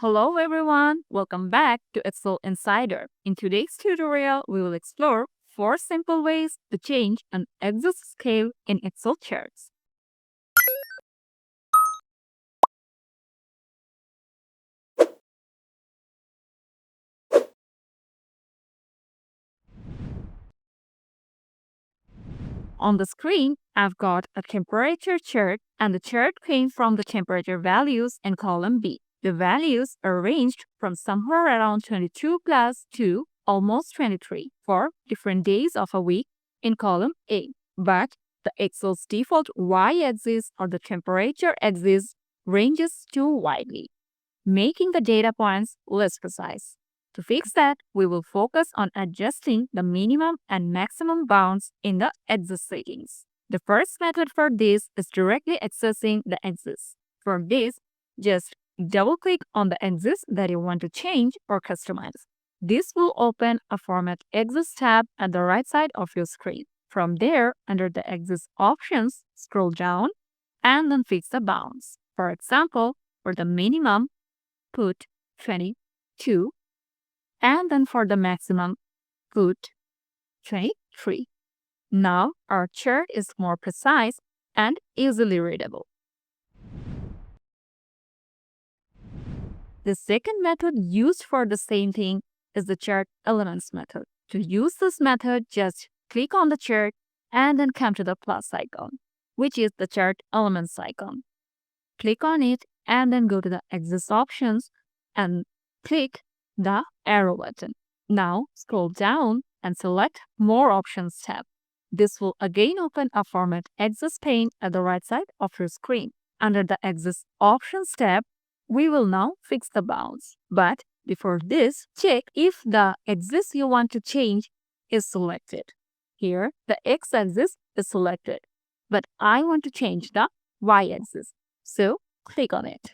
Hello everyone, welcome back to Excel Insider. In today's tutorial, we will explore 4 simple ways to change an axis scale in Excel charts. On the screen, I've got a temperature chart and the chart came from the temperature values in column B. The values are ranged from somewhere around 22 plus to almost 23 for different days of a week in column A. But the Excel's default y-axis or the temperature axis ranges too widely, making the data points less precise. To fix that, we will focus on adjusting the minimum and maximum bounds in the axis settings. The first method for this is directly accessing the axis. For this, just double-click on the axis that you want to change or customize. This will open a Format Axis tab at the right side of your screen. From there, under the Axis options, scroll down and then fix the bounds. For example, for the minimum, put 22, and then for the maximum, put 23. Now our chart is more precise and easily readable. The second method used for the same thing is the Chart Elements method. To use this method, just click on the chart and then come to the plus icon, which is the Chart Elements icon. Click on it and then go to the Axis options and click the arrow button. Now scroll down and select More Options tab. This will again open a Format Axis pane at the right side of your screen. Under the Axis Options tab, we will now fix the bounds. But before this, check if the axis you want to change is selected. Here, the x-axis is selected, but I want to change the y-axis. So, click on it.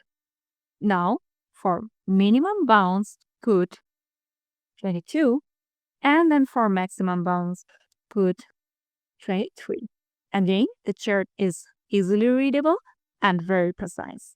Now, for minimum bounds, put 22, and then for maximum bounds, put 23. Again, the chart is easily readable and very precise.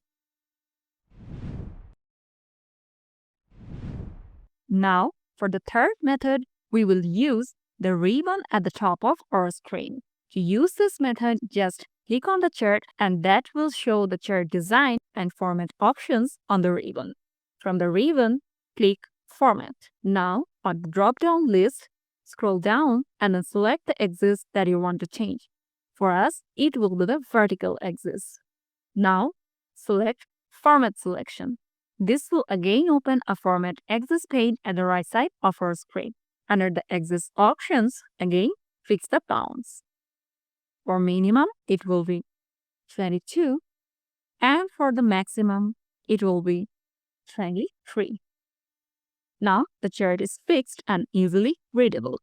Now, for the third method, we will use the ribbon at the top of our screen. To use this method, just click on the chart and that will show the chart design and format options on the ribbon. From the ribbon, click Format. Now, on the drop-down list, scroll down and then select the axis that you want to change. For us, it will be the vertical axis. Now, select Format Selection. This will again open a Format Axis pane at the right side of our screen. Under the Axis options, again, fix the bounds. For minimum, it will be 22, and for the maximum, it will be 23. Now, the chart is fixed and easily readable.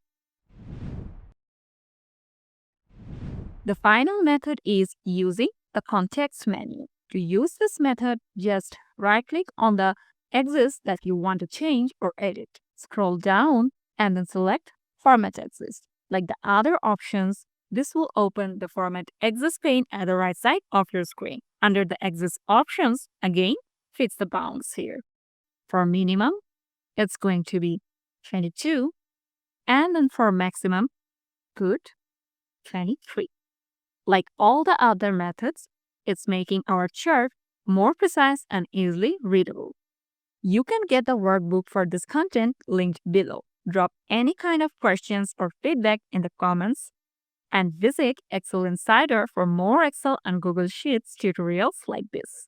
The final method is using the context menu. To use this method, just right-click on the axis that you want to change or edit. Scroll down and then select Format Axis. Like the other options, this will open the Format Axis pane at the right side of your screen. Under the Axis options, again, fix the bounds here. For minimum, it's going to be 22, and then for maximum, put 23. Like all the other methods, it's making our chart more precise and easily readable. You can get the workbook for this content linked below. Drop any kind of questions or feedback in the comments and visit Excel Insider for more Excel and Google Sheets tutorials like this.